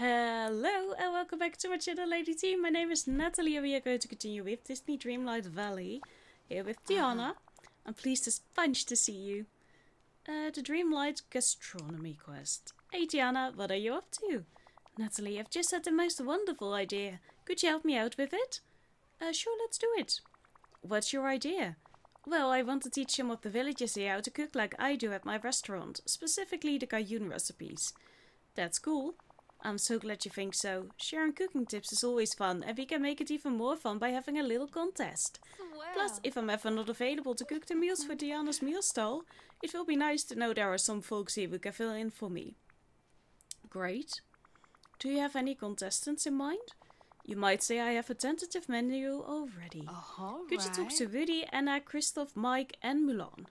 Hello and welcome back to my channel, lady team. My name is Nathalie and we are going to continue with Disney Dreamlight Valley. Here with Tiana. I'm pleased as punch to see you. The Dreamlight Gastronomy Quest. Hey Tiana, what are you up to? Nathalie, I've just had the most wonderful idea. Could you help me out with it? Sure, let's do it. What's your idea? Well, I want to teach some of the villagers here how to cook like I do at my restaurant, specifically the Cajun recipes. That's cool. I'm so glad you think so. Sharing cooking tips is always fun, and we can make it even more fun by having a little contest. Swell. Plus, if I'm ever not available to cook the meals for Diana's meal stall, it will be nice to know there are some folks here who can fill in for me. Great. Do you have any contestants in mind? You might say I have a tentative menu already. Could you talk to Woody, Anna, Christoph, Mike and Mulan?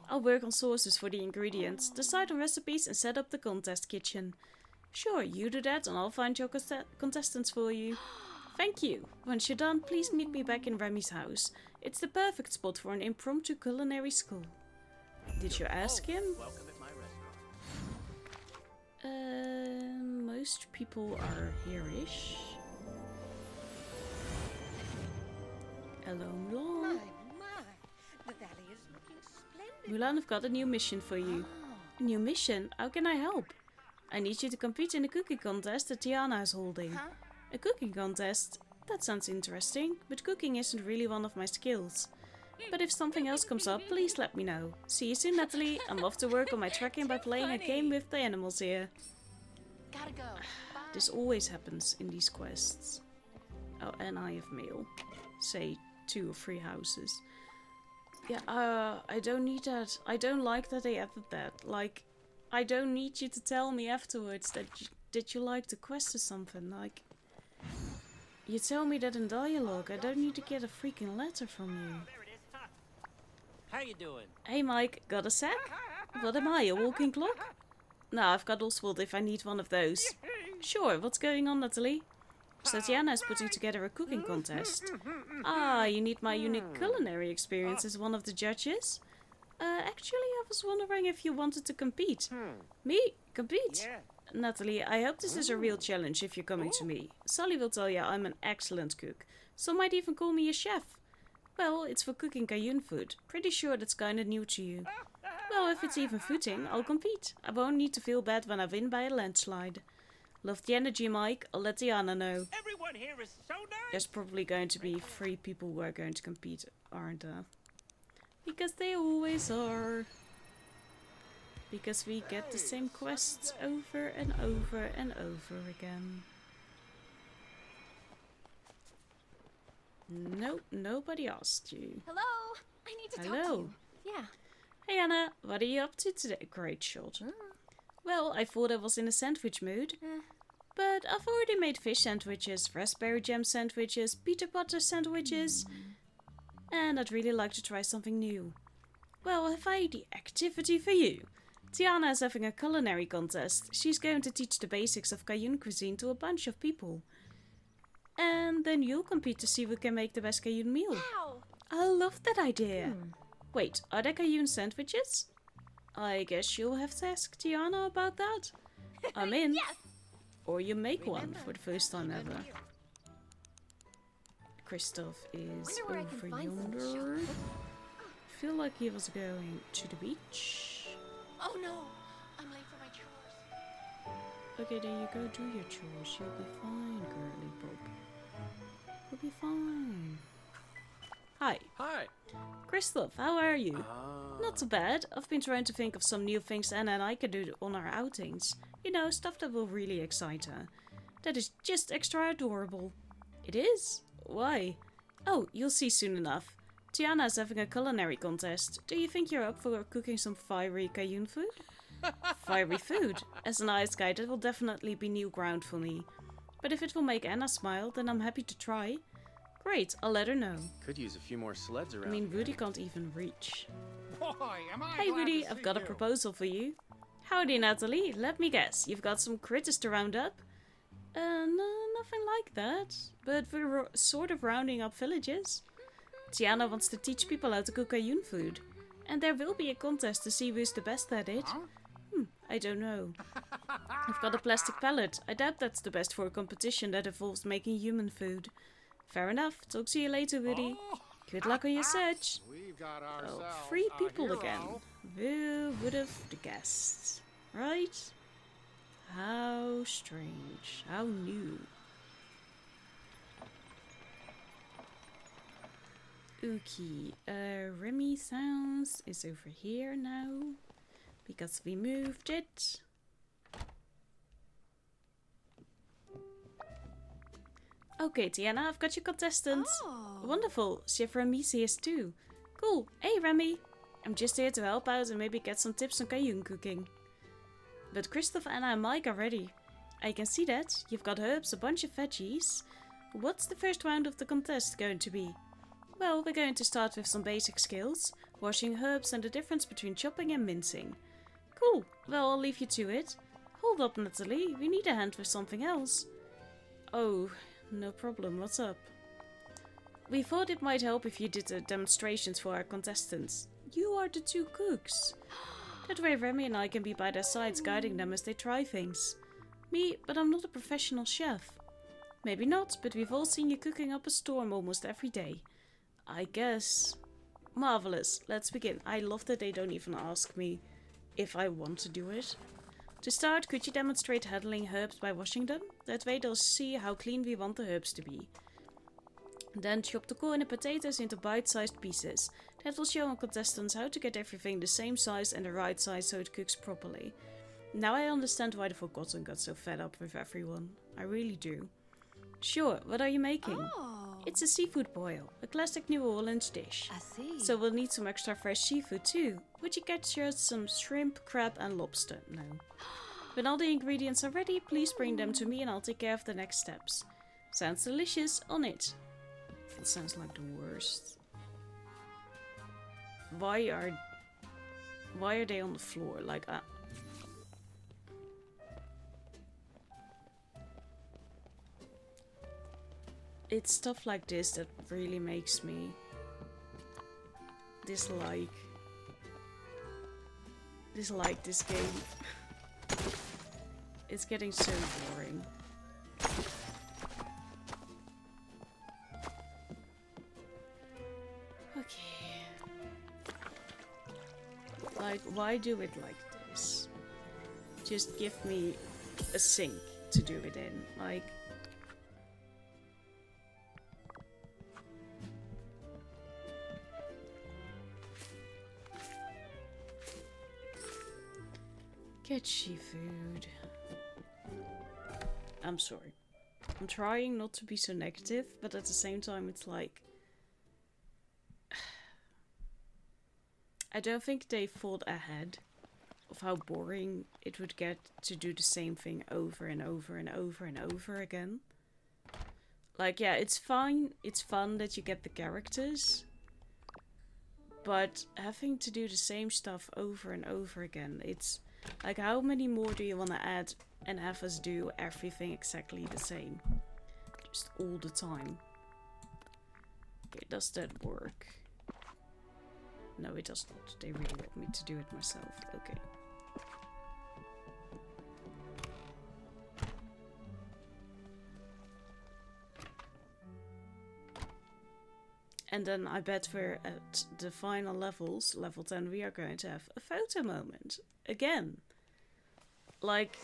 I'll work on sources for the ingredients, decide on recipes and set up the contest kitchen. Sure, you do that and I'll find your contestants for you. Thank you. Once you're done, please meet me back in Remy's house. It's the perfect spot for an impromptu culinary school. Did you ask him? Welcome at my restaurant. Most people are here-ish. Hello, Mulan. My. The valley is looking splendid. Mulan, I've got a new mission for you. A new mission? How can I help? I need you to compete in a cooking contest that Tiana is holding. A cooking contest? That sounds interesting, but cooking isn't really one of my skills. But if something else comes up, please let me know. See you soon, Nathalie. I'm off to work on my tracking by playing a game with the animals here. Gotta go. This always happens in these quests. Oh, and I have mail. Say 2 or 3 houses. Yeah, I don't need that. I don't like that they added that. Like, I don't need you to tell me afterwards that you like the quest or something. Like, you tell me that in dialogue. I don't need to get a freaking letter from you. There it is. How you doing? Hey Mike, got a sec? What am I, a walking clock? No, I've got Oswald if I need one of those. Sure, what's going on, Nathalie? Tatiana is putting together a cooking contest. Ah, you need my unique culinary experience as one of the judges? Actually, I was wondering if you wanted to compete. Me? Compete? Yeah. Nathalie, I hope this is a real challenge if you're coming to me. Sully will tell you I'm an excellent cook. Some might even call me a chef. Well, it's for cooking Cajun food. Pretty sure that's kinda new to you. Well, if it's even footing, I'll compete. I won't need to feel bad when I win by a landslide. Love the energy, Mike. I'll let Diana know. Everyone here is so nice. There's probably going to be 3 people who are going to compete, aren't there? Because they always are. Because we get the same quests over and over and over again. Nope, nobody asked you. Hello. I need to talk to Hello. you. Yeah. Hey Anna, what are you up to today? Great shot. Well, I thought I was in a sandwich mood. But I've already made fish sandwiches, raspberry jam sandwiches, peanut butter sandwiches. And I'd really like to try something new. Well, have I the activity for you? Tiana is having a culinary contest. She's going to teach the basics of Cajun cuisine to a bunch of people. And then you'll compete to see who can make the best Cajun meal. Wow. I love that idea. Wait, are there Cajun sandwiches? I guess you'll have to ask Tiana about that. I'm in. Yes. Or you make one for the first time ever. Christoph is Wonder where I can over find some yonder. I feel like he was going to the beach. Oh no. I'm late for my chores. Okay, there you go, do your chores. You'll be fine, girly Bob. You'll be fine. Hi, Hi. Christoph, how are you? Not too bad. I've been trying to think of some new things Anna and I can do on our outings. You know, stuff that will really excite her. That is just extra adorable. It is? Why? Oh, you'll see soon enough. Tiana is having a culinary contest. Do you think you're up for cooking some fiery Cajun food? Fiery food? As an ice guy, that will definitely be new ground for me. But if it will make Anna smile, then I'm happy to try. Great, I'll let her know. Could use a few more sleds around. I mean, Woody can't even reach. Boy, am I Hey glad Woody, to I've see got a you. proposal for you. Howdy Nathalie, let me guess, you've got some critters to round up? No, nothing like that. But we're sort of rounding up villages. Tiana wants to teach people how to cook Cajun food. And there will be a contest to see who's the best at it. I don't know. I've got a plastic pallet. I doubt that's the best for a competition that involves making human food. Fair enough. Talk to you later, Woody. Good luck on your search. We've got Oh, ourselves 3 a people hero. again. Who would have guessed? Right? How strange. How new. Okay, Remy Sounds is over here now. Because we moved it. Okay, Tiana, I've got your contestants. Oh. Wonderful. Jafar and Missy is too. Cool. Hey, Remy. I'm just here to help out and maybe get some tips on Cajun cooking. But Christoph, Anna and Mike are ready. I can see that. You've got herbs, a bunch of veggies. What's the first round of the contest going to be? Well, we're going to start with some basic skills. Washing herbs and the difference between chopping and mincing. Cool. Well, I'll leave you to it. Hold up, Nathalie. We need a hand with something else. Oh, no problem. What's up? We thought it might help if you did the demonstrations for our contestants. You are the 2 cooks. That way Remy and I can be by their sides guiding them as they try things. Me, but I'm not a professional chef. Maybe not, but we've all seen you cooking up a storm almost every day. I guess. Marvelous. Let's begin. I love that they don't even ask me if I want to do it. To start, could you demonstrate handling herbs by washing them? That way they'll see how clean we want the herbs to be. Then chop the corn and potatoes into bite-sized pieces. That will show our contestants how to get everything the same size and the right size so it cooks properly. Now I understand why the Forgotten got so fed up with everyone. I really do. Sure, what are you making? Oh. It's a seafood boil, a classic New Orleans dish. I see. So we'll need some extra fresh seafood too. Would you get just some shrimp, crab and lobster? No. When all the ingredients are ready, please bring them to me and I'll take care of the next steps. Sounds delicious, on it. It sounds like the worst. Why are they on the floor? Like, it's stuff like this that really makes me dislike this game. It's getting so boring. Okay. Like, why do it like this? Just give me a sink to do it in. Like, get seafood. I'm sorry. I'm trying not to be so negative, but at the same time it's like, I don't think they thought ahead of how boring it would get to do the same thing over and over and over and over again. Like, yeah, it's fine. It's fun that you get the characters. But having to do the same stuff over and over again, it's like, how many more do you want to add and have us do everything exactly the same? Just all the time. Okay, does that work? No, it does not. They really want me to do it myself. Okay. And then I bet we're at the final levels, level 10, we are going to have a photo moment. Again. Like,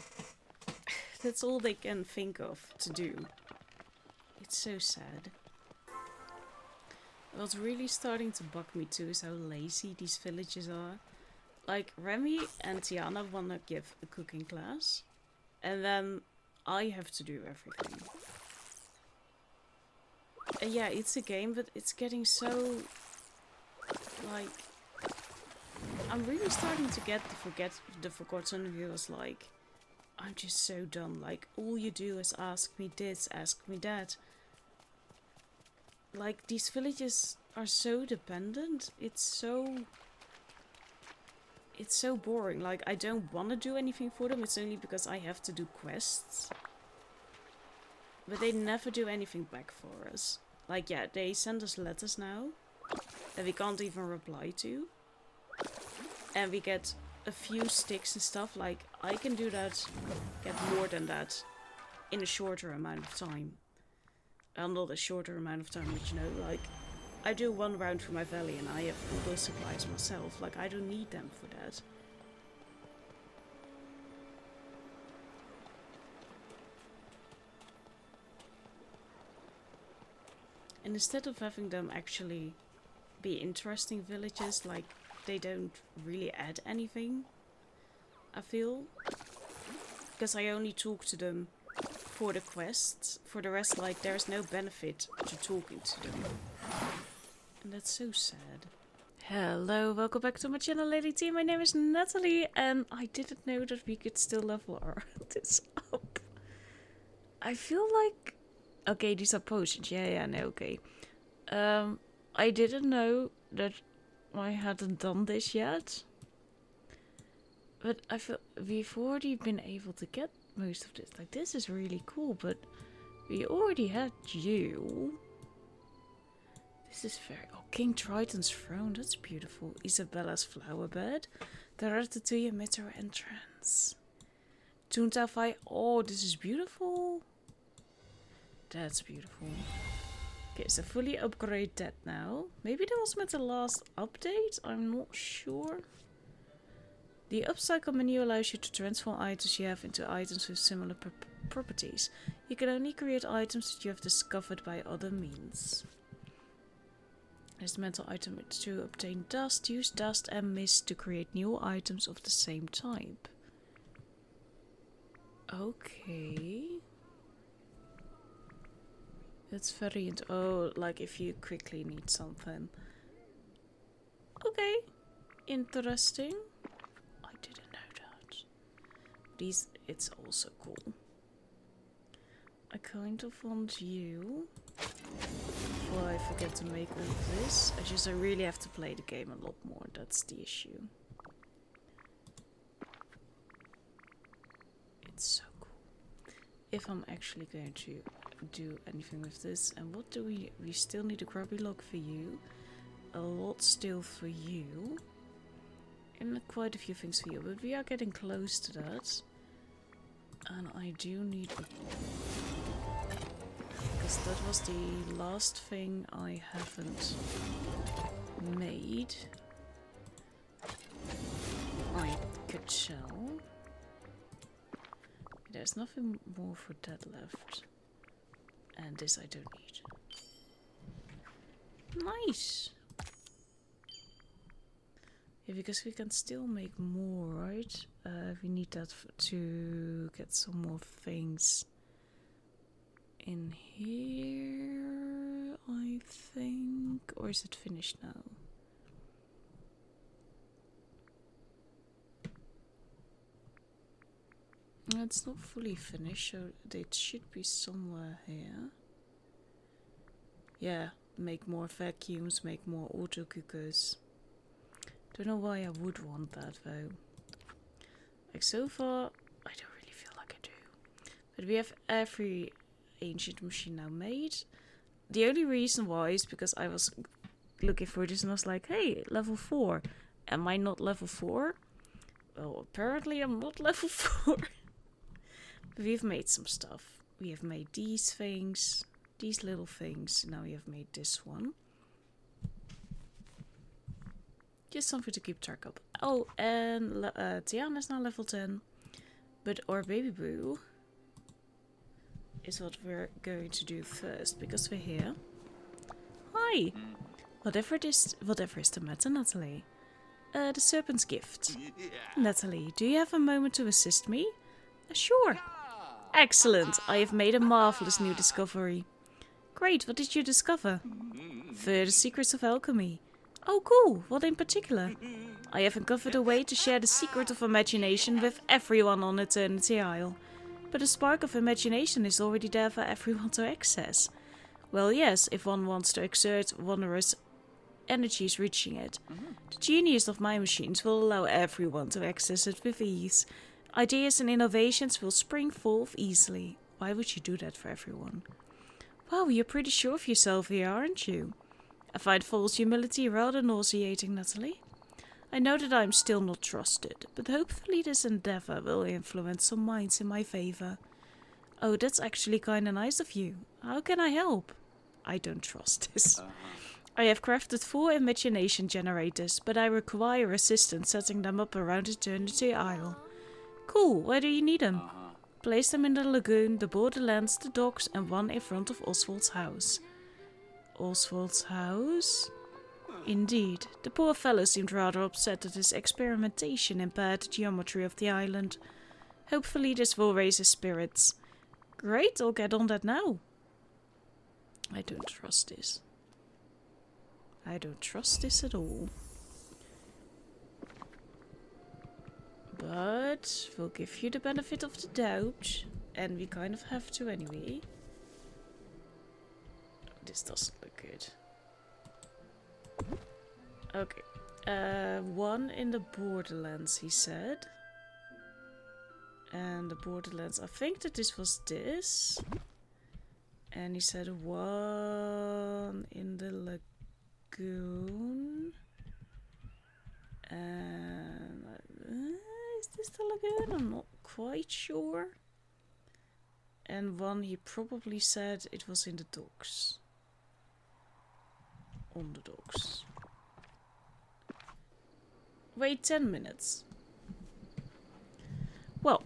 that's all they can think of to do. It's so sad. What's really starting to bug me too is how lazy these villages are. Like, Remy and Tiana want to give a cooking class. And then I have to do everything. Yeah, it's a game, but it's getting so, like, I'm really starting to get the Forgotten who was like, I'm just so done. Like, all you do is ask me this, ask me that. Like, these villages are so dependent. It's so boring. Like, I don't want to do anything for them. It's only because I have to do quests. But they never do anything back for us. Like, yeah, they send us letters now that we can't even reply to. And we get a few sticks and stuff, like, I can do that, get more than that, in a shorter amount of time. Well, not a shorter amount of time, but you know, like, I do one round for my valley and I have all those supplies myself. Like, I don't need them for that. And instead of having them actually be interesting villages, like, they don't really add anything, I feel. Because I only talk to them for the quests. For the rest, like, there's no benefit to talking to them. And that's so sad. Hello, welcome back to my channel, Lady T. My name is Nathalie, and I didn't know that we could still level this up. I feel like... Okay, these are potions. Yeah, no, okay. I didn't know that I hadn't done this yet. But I feel we've already been able to get most of this. Like, this is really cool, but we already had you. This is very... Oh, King Triton's throne. That's beautiful. Isabella's flower bed. The Ratatouille metro entrance. Toontail. Oh, this is beautiful. That's beautiful. Okay, so fully upgrade that now. Maybe that was meant the last update? I'm not sure. The upcycle menu allows you to transform items you have into items with similar properties. You can only create items that you have discovered by other means. There's the mental item to obtain dust. Use dust and mist to create new items of the same type. Okay. That's very... Oh, like if you quickly need something. Okay. Interesting. I didn't know that. These... It's also cool. I kind of want you... Before I forget to make all of this. I really have to play the game a lot more. That's the issue. It's so cool. If I'm actually going to do anything with this. And what do we still need a grubby log for you. A lot still for you. And quite a few things for you. But we are getting close to that. And I do need a... Because that was the last thing I haven't made. I could sell. There's nothing more for that left. And this I don't need. Nice! Yeah, because we can still make more, right? We need that to get some more things in here, I think. Or is it finished now? It's not fully finished, so it should be somewhere here. Yeah, make more vacuums, make more auto cookers. Don't know why I would want that though. Like so far, I don't really feel like I do. But we have every ancient machine now made. The only reason why is because I was looking for this and I was like, hey, level 4. Am I not level 4? Well, apparently I'm not level 4. We've made some stuff. We have made these things, these little things. Now we have made this one. Just something to keep track of. Oh, and Tiana is now level 10. But our baby boo is what we're going to do first, because we're here. Hi! Whatever is the matter, Nathalie? The serpent's gift. Nathalie, do you have a moment to assist me? Sure. Excellent! I have made a marvelous new discovery. Great, what did you discover? Further secrets of alchemy. Oh cool, what in particular? I have uncovered a way to share the secret of imagination with everyone on Eternity Isle. But the spark of imagination is already there for everyone to access. Well yes, if one wants to exert wondrous energies reaching it. The genius of my machines will allow everyone to access it with ease. Ideas and innovations will spring forth easily. Why would you do that for everyone? Wow, you're pretty sure of yourself here, aren't you? I find false humility rather nauseating, Nathalie. I know that I'm still not trusted, but hopefully this endeavor will influence some minds in my favor. Oh, that's actually kinda nice of you. How can I help? I don't trust this. I have crafted 4 imagination generators, but I require assistance setting them up around Eternity Isle. Cool, where do you need them? Place them in the lagoon, the borderlands, the docks, and one in front of Oswald's house. Oswald's house? Indeed, the poor fellow seemed rather upset that his experimentation impaired the geometry of the island. Hopefully this will raise his spirits. Great, I'll get on that now. I don't trust this. I don't trust this at all. But we'll give you the benefit of the doubt. And we kind of have to anyway. This doesn't look good. Okay. 1 in the borderlands, he said. And the borderlands, I think that this was this. And he said 1 in the lagoon. And is this the lagoon? I'm not quite sure. And 1 he probably said it was in the docks. On the docks. Wait 10 minutes. Well,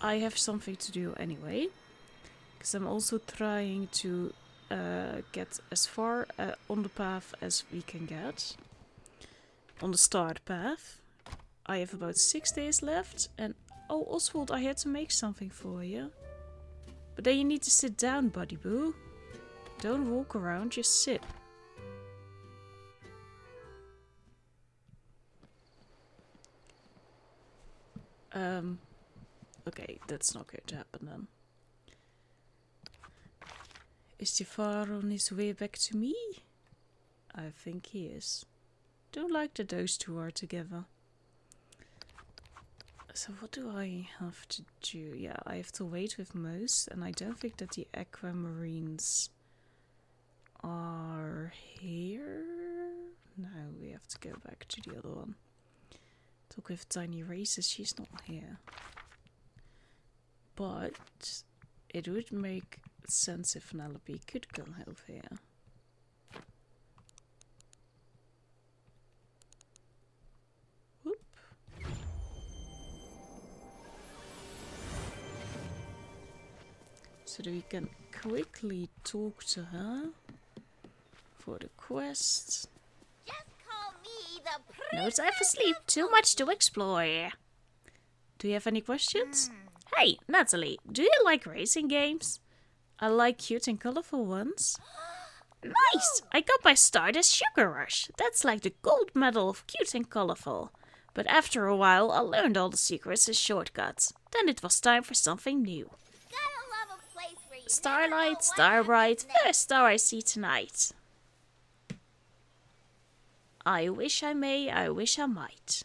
I have something to do anyway. Because I'm also trying to get as far on the path as we can get. On the start path. I have about 6 days left. And oh, Oswald, I had to make something for you. But then you need to sit down, buddy boo. Don't walk around, just sit. Okay, that's not going to happen then. Is Jafar on his way back to me? I think he is. Don't like that those two are together. So what do I have to do? Yeah, I have to wait with most, and I don't think that the aquamarines are here. No, we have to go back to the other one. Talk with Tiny Races, she's not here. But it would make sense if Penelope could come over here. Whoop. So that we can quickly talk to her for the quest. Just call me the No time for sleep, too much to explore. Do you have any questions? Hey, Nathalie, do you like racing games? I like cute and colorful ones. Nice! I got my start as Sugar Rush. That's like the gold medal of cute and colorful. But after a while, I learned all the secrets and shortcuts. Then it was time for something new. Gotta love a place where you Starlight, Starbright, first star I see tonight. I wish I may, I wish I might.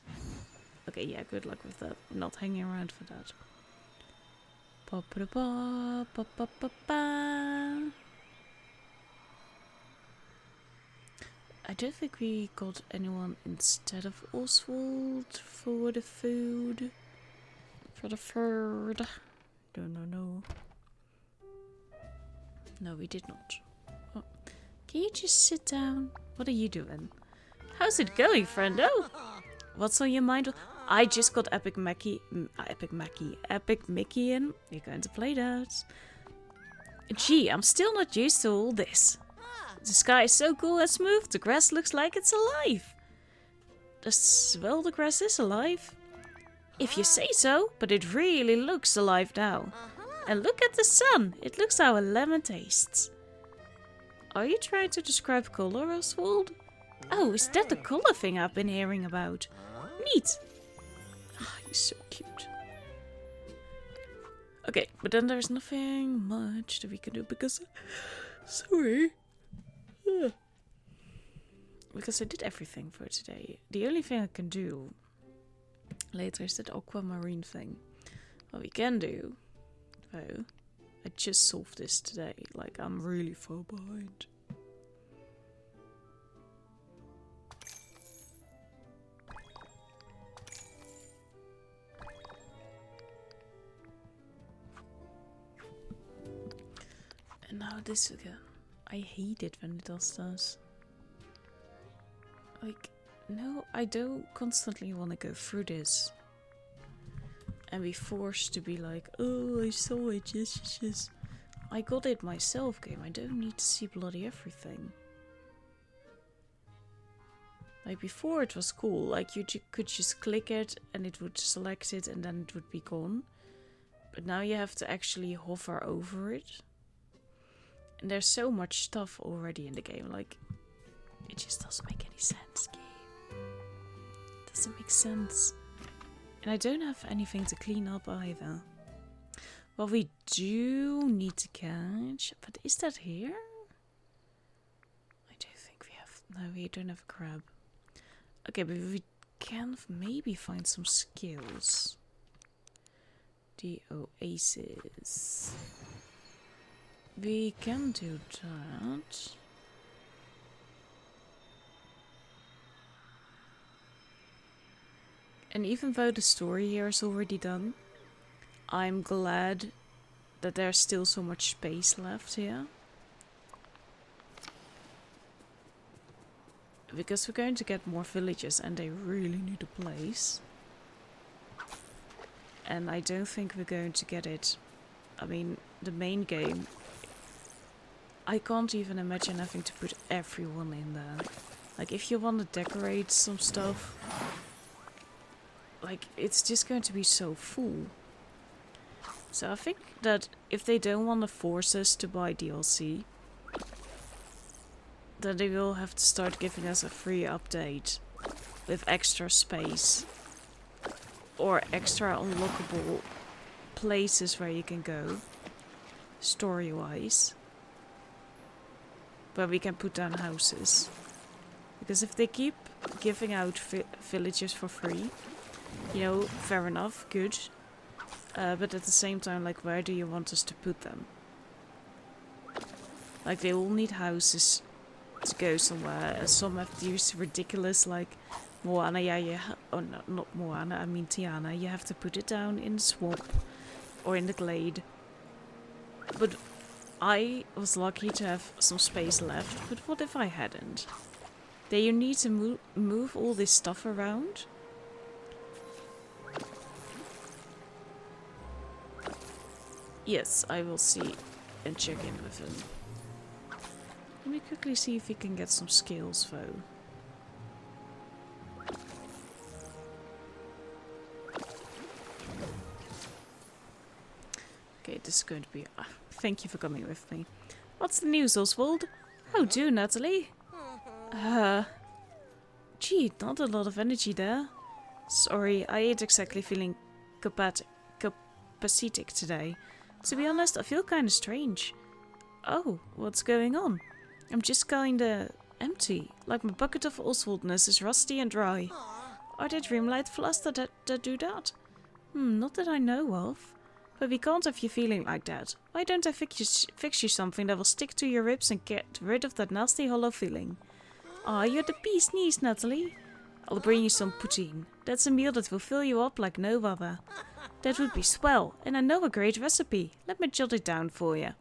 Okay, yeah, good luck with that. I'm not hanging around for that. Ba ba ba ba ba ba ba. I don't think we got anyone instead of Oswald for the food. For the food. No. No, we did not. Oh. Can you just sit down? What are you doing? How's it going, friendo? What's on your mind? I just got Epic Mickey in. You're going to play that. Gee, I'm still not used to all this. The sky is so cool and smooth, the grass looks like it's alive. Well, the grass is alive. If you say so, but it really looks alive now. And look at the sun, it looks how a lemon tastes. Are you trying to describe color, Oswald? Oh, is that the color thing I've been hearing about? Neat. Ah, he's so cute. Okay, but then there's nothing much that we can do because... Sorry. Because I did everything for today. The only thing I can do later is that aquamarine thing. What we can do, though, I just solved this today. Like, I'm really far behind. No, this again. I hate it when it does this. Like, no, I don't constantly want to go through this. And be forced to be like, oh, I saw it, yes. I got it myself, game. I don't need to see bloody everything. Like, before it was cool. Like, you could just click it and it would select it and then it would be gone. But now you have to actually hover over it. And there's so much stuff already in the game. Like, it just doesn't make any sense, game. It doesn't make sense. And I don't have anything to clean up either. Well, we do need to catch. But is that here? I don't think we have... No, we don't have a crab. Okay, but we can maybe find some skills. The oasis. We can do that. And even though the story here is already done, I'm glad that there's still so much space left here. Because we're going to get more villages and they really need a place. And I don't think we're going to get it. I mean, the main game, I can't even imagine having to put everyone in there. Like, if you want to decorate some stuff, like, it's just going to be so full. So I think that if they don't want to force us to buy DLC, then they will have to start giving us a free update with extra space or extra unlockable places where you can go, story-wise, where we can put down houses. Because if they keep giving out villages for free, you know, fair enough, good. But at the same time, like, where do you want us to put them? Like, they all need houses to go somewhere. Some have these ridiculous, like, Moana, oh no, not Moana, I mean Tiana. You have to put it down in the swamp or in the glade. But I was lucky to have some space left. But what if I hadn't? Then you need to move all this stuff around. Yes, I will see and check in with him. Let me quickly see if we can get some skills though. Okay, this is going to be... thank you for coming with me. What's the news, Oswald? How do, Nathalie? Gee, not a lot of energy there. Sorry, I ain't exactly feeling capacitic today. To be honest, I feel kinda strange. Oh, what's going on? I'm just kinda empty. Like my bucket of Oswaldness is rusty and dry. Are there Dreamlight flasks that do that? Not that I know of. But we can't have you feeling like that. Why don't I fix you something that will stick to your ribs and get rid of that nasty hollow feeling? Ah, you're the bee's knees, Nathalie. I'll bring you some poutine. That's a meal that will fill you up like no other. That would be swell, and I know a great recipe. Let me jot it down for you.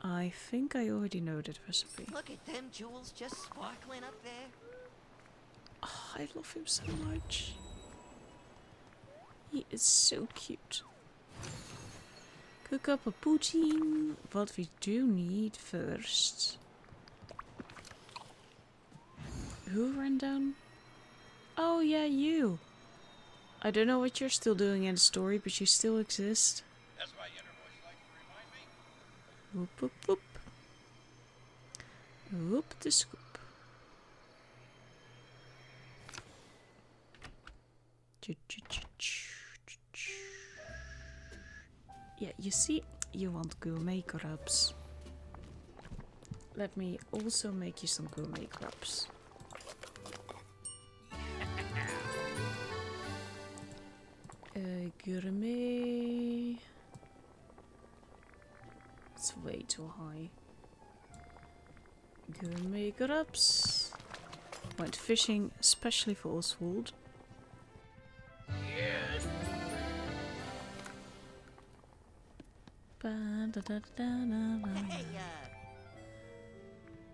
I think I already know that recipe. Look at them jewels just sparkling up there. Oh, I love him so much. He is so cute. Cook up a poutine. What we do need first. Who ran down? Oh yeah, you. I don't know what you're still doing in the story, but you still exist. That's why inner voice like to remind me. Whoop whoop whoop. Whoop the scoop. Yeah, you see, you want gourmet crabs. Let me also make you some gourmet crabs. Gourmet. It's way too high. Gourmet crabs. Went fishing, especially for Oswald. Ba-da-da-da-da-da.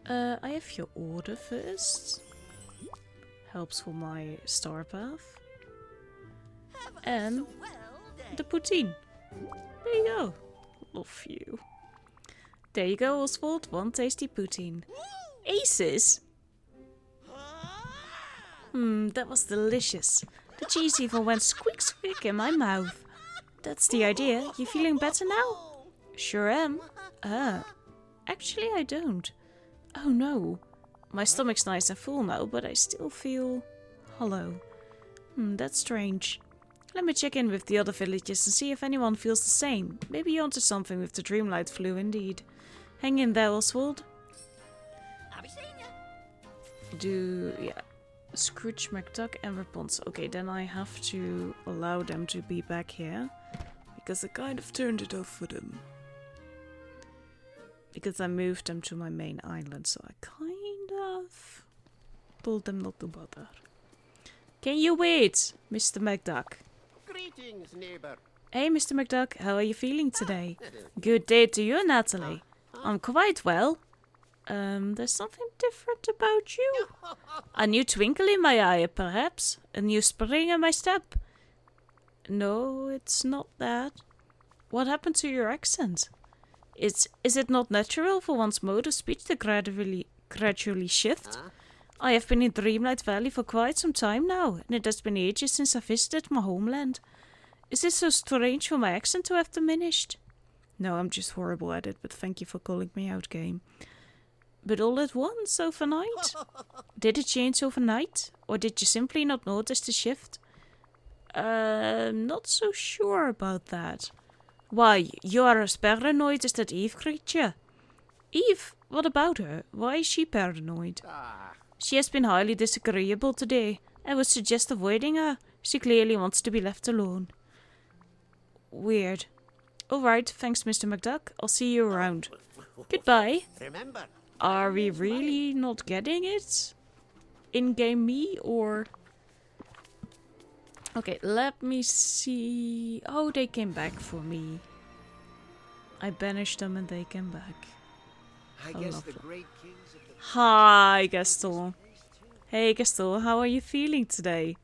Hey, I have your order first. Helps for my star path. have a And swell day. the poutine. There you go. Love you. There you go, Oswald. One tasty poutine. Aces? That was delicious. The cheese even went squeak squeak in my mouth. That's the idea. You feeling better now? Sure am. Actually I don't. Oh no. My stomach's nice and full now, but I still feel hollow. That's strange. Let me check in with the other villages and see if anyone feels the same. Maybe you're onto something with the Dreamlight flu indeed. Hang in there, Oswald. I'll be seeing ya. Scrooge McDuck and Rapunzel. Okay, then I have to allow them to be back here. Because I kind of turned it off for them. Because I moved them to my main island, so I kind of told them not to bother. Can you wait, Mr. McDuck? Greetings, neighbor. Hey, Mr. McDuck, how are you feeling today? Good day to you, Nathalie. I'm quite well. There's something different about you. A new twinkle in my eye, perhaps. A new spring in my step. No, it's not that. What happened to your accent? Is it not natural for one's mode of speech to gradually shift? I have been in Dreamlight Valley for quite some time now, and it has been ages since I visited my homeland. Is it so strange for my accent to have diminished? No, I'm just horrible at it, but thank you for calling me out, game. But all at once, overnight? Did it change overnight? Or did you simply not notice the shift? Not so sure about that. Why, you are as paranoid as that Eve creature. Eve? What about her? Why is she paranoid? She has been highly disagreeable today. I would suggest avoiding her. She clearly wants to be left alone. Weird. Alright, thanks Mr. McDuck. I'll see you around. Goodbye. Remember, Are we really not getting it? In-game me or... Okay, let me see... Oh, they came back for me. I banished them and they came back. I I guess love the it. great kings of the Hi, Gaston. Hey, Gaston, how are you feeling today?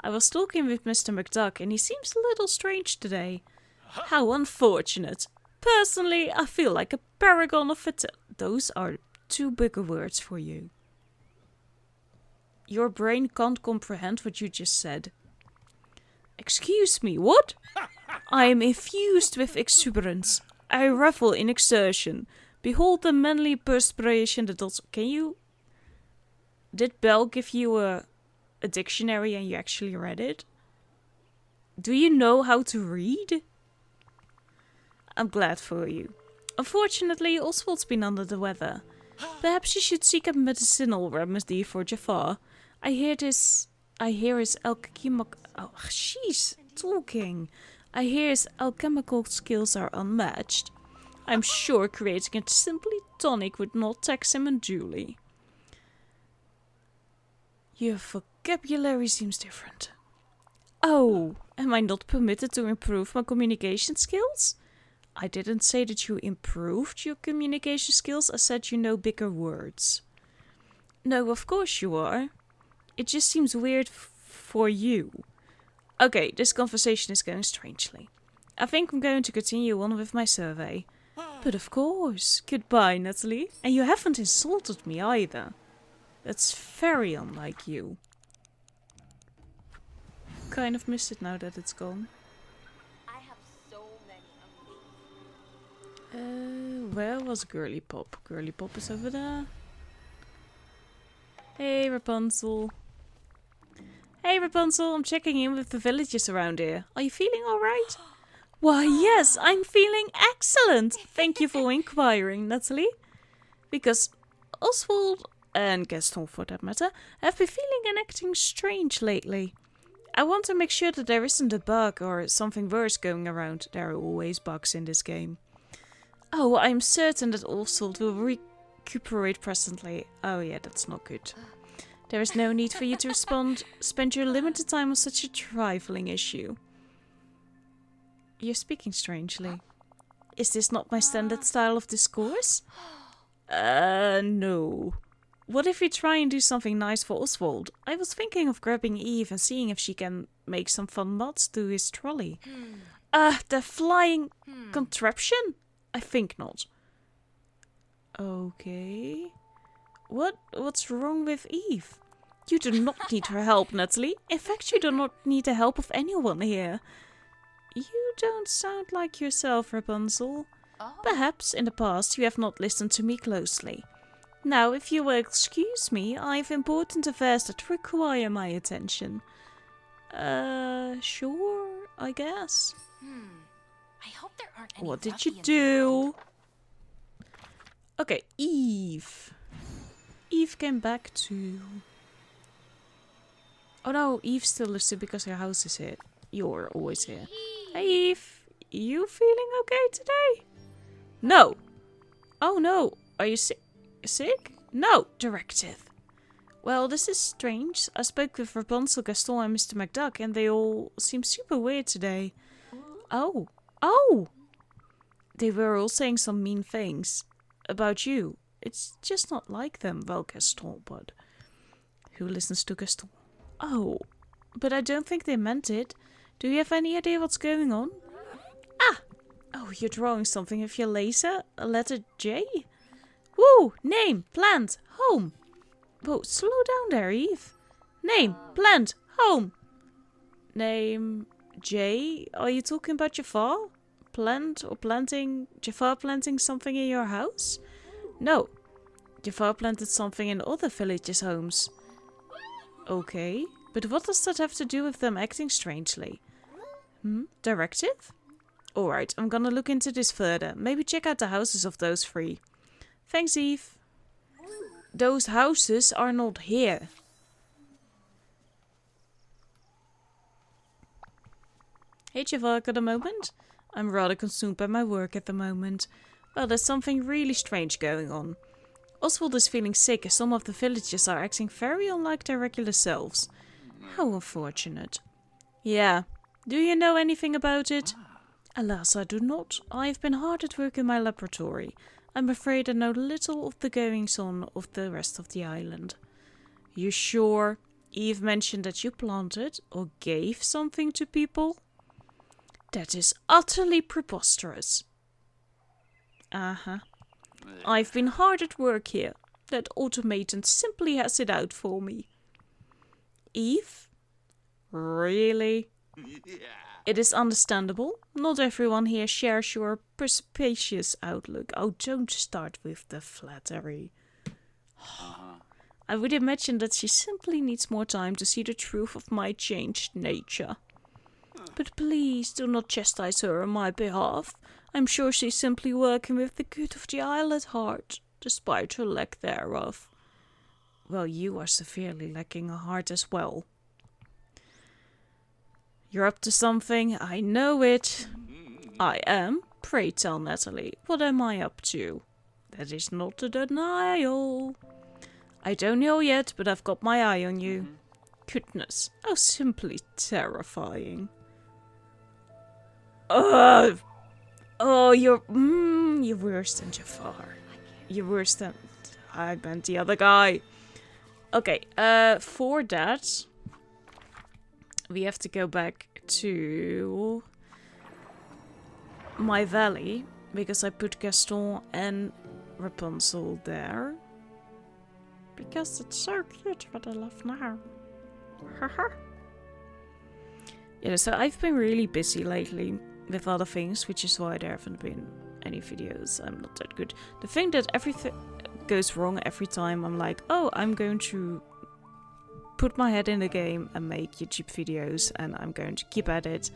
I was talking with Mr. McDuck and he seems a little strange today. How unfortunate. Personally, I feel like a paragon of those are too big words for you. Your brain can't comprehend what you just said. Excuse me, what? I am infused with exuberance. I revel in exertion. Behold the manly perspiration that does... Can you... Did Belle give you a dictionary and you actually read it? Do you know how to read? I'm glad for you. Unfortunately, Oswald's been under the weather. Perhaps you should seek a medicinal remedy for Jafar. I hear his alchemical... Oh, she's talking. I hear his alchemical skills are unmatched. I'm sure creating a simply tonic would not tax him unduly. Your vocabulary seems different. Oh, am I not permitted to improve my communication skills? I didn't say that you improved your communication skills, I said you know bigger words. No, of course you are. It just seems weird for you. Okay, this conversation is going strangely. I think I'm going to continue on with my survey. But of course. Goodbye, Nathalie. And you haven't insulted me either. That's very unlike you. Kind of miss it now that it's gone. I have so many amazing. Where was Girly Pop? Girly Pop is over there. Hey, Rapunzel. Hey, Rapunzel, I'm checking in with the villagers around here. Are you feeling alright? Why, yes, I'm feeling excellent. Thank you for inquiring, Nathalie. Because Oswald, and Gaston for that matter, have been feeling and acting strange lately. I want to make sure that there isn't a bug or something worse going around. There are always bugs in this game. Oh, I'm certain that Oswald will recuperate presently. Oh yeah, that's not good. There is no need for you to spend your limited time on such a trifling issue. You're speaking strangely. Is this not my standard style of discourse? No. What if we try and do something nice for Oswald? I was thinking of grabbing Eve and seeing if she can make some fun mods to his trolley. The flying contraption? I think not. Okay. What's wrong with Eve? You do not need her help, Nathalie. In fact, you do not need the help of anyone here. You don't sound like yourself, Rapunzel. Perhaps in the past you have not listened to me closely. Now, if you will excuse me, I have important affairs that require my attention. Sure, I guess. I hope there aren't any What did you ruffians do? Okay, Eve. Eve came back to... Oh no, Eve still lives here because her house is here. You're always here. Hey Eve, you feeling okay today? No. Oh no, are you sick? No, directive. Well, this is strange. I spoke with Rapunzel, Gaston and Mr. McDuck and they all seem super weird today. Oh. They were all saying some mean things about you. It's just not like them. Well, Gaston, but who listens to Gaston? Oh, but I don't think they meant it. Do you have any idea what's going on? Oh, you're drawing something with your laser? A letter J? Woo! Name, plant, home. Whoa, slow down there, Eve. Name, plant, home. Name, J? Are you talking about Jafar? Jafar planting something in your house? No. Jafar planted something in other villages' homes. Okay, but what does that have to do with them acting strangely? Directive? Alright, I'm gonna look into this further. Maybe check out the houses of those three. Thanks, Eve. Those houses are not here. Hey Jafar, got a moment? I'm rather consumed by my work at the moment. Well, there's something really strange going on. Oswald is feeling sick as some of the villagers are acting very unlike their regular selves. How unfortunate. Yeah. Do you know anything about it? Alas, I do not. I have been hard at work in my laboratory. I'm afraid I know little of the goings-on of the rest of the island. You sure? Eve mentioned that you planted or gave something to people? That is utterly preposterous. I've been hard at work here. That automaton simply has it out for me. Eve? Really? It is understandable. Not everyone here shares your perspicacious outlook. Oh, don't start with the flattery. I would imagine that she simply needs more time to see the truth of my changed nature. But please do not chastise her on my behalf. I'm sure she's simply working with the good of the isle at heart, despite her lack thereof. Well, you are severely lacking a heart as well. You're up to something, I know it. I am. Pray tell, Nathalie, what am I up to? That is not a denial. I don't know yet, but I've got my eye on you. Goodness, how simply terrifying. Oh, you're worse than Jafar. You're worse than... I meant the other guy. Okay, for that... we have to go back to my valley, because I put Gaston and Rapunzel there. Because it's so cute what I love now. Haha. Yeah, so I've been really busy lately with other things, which is why there haven't been any videos. I'm not that good. The thing that everything goes wrong every time, I'm like, oh, I'm going to put my head in the game and make YouTube videos, and I'm going to keep at it.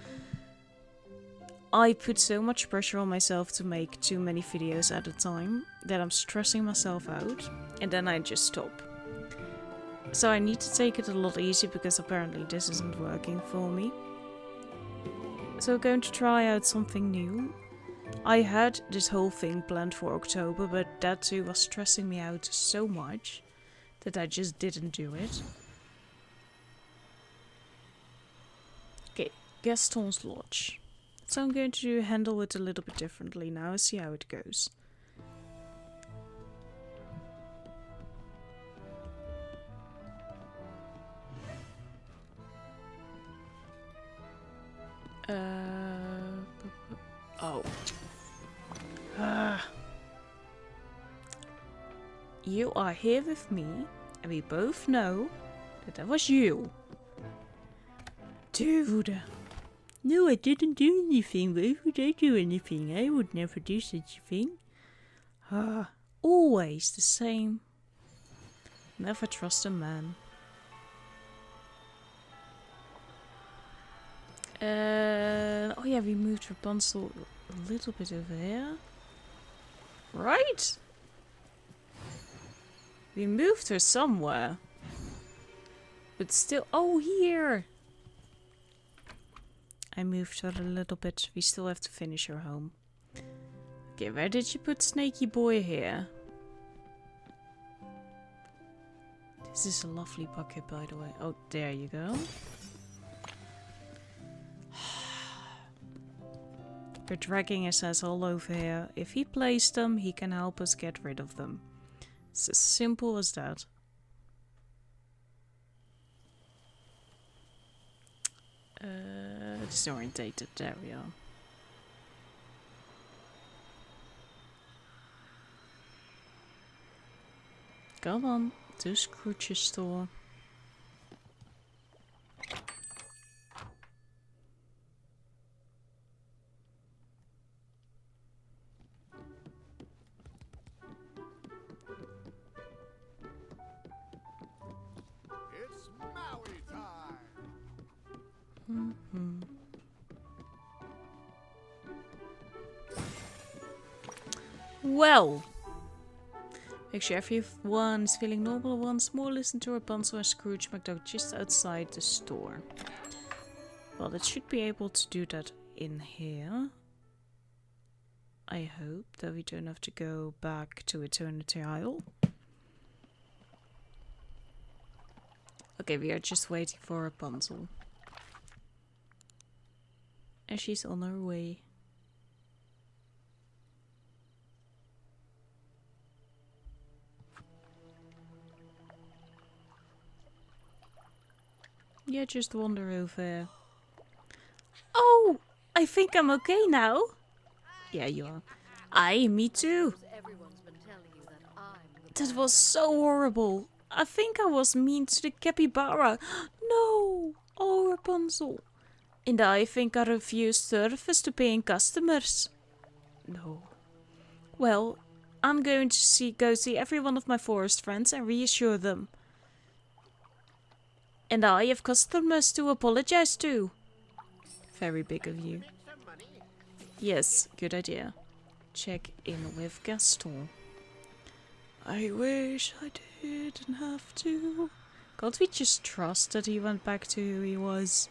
I put so much pressure on myself to make too many videos at a time that I'm stressing myself out, and then I just stop. So I need to take it a lot easier, because apparently this isn't working for me. So I'm going to try out something new. I had this whole thing planned for October, but that too was stressing me out so much that I just didn't do it. Okay, Gaston's Lodge. So I'm going to handle it a little bit differently now, see how it goes. Oh. You are here with me, and we both know that was you. Dude. No, I didn't do anything. Why would I do anything? I would never do such a thing. Always the same. Never trust a man. Oh yeah, we moved Rapunzel a little bit over here. Right? We moved her somewhere. But still... Oh, here! I moved her a little bit. We still have to finish her home. Okay, where did you put Snaky Boy here? This is a lovely bucket, by the way. Oh, there you go. We're dragging his ass all over here. If he plays them, he can help us get rid of them. It's as simple as that. Disorientated, there we are. Come on, to Scrooge's store. It's Maui time. Well, make sure everyone is feeling normal once more. Listen to Rapunzel and Scrooge McDuck just outside the store. Well, it should be able to do that in here. I hope that we don't have to go back to Eternity Isle. Okay, we are just waiting for Rapunzel. And she's on her way. Yeah, just wander over. Oh, I think I'm okay now. Yeah, you are. Aye, me too. That was so horrible. I think I was mean to the capybara. No! Oh, Rapunzel. And I think I refused service to paying customers. No. Well, I'm going to go see every one of my forest friends and reassure them. And I have customers to apologize to. Very big of you. Yes, good idea. Check in with Gaston. I wish I didn't have to. Can't we just trust that he went back to who he was?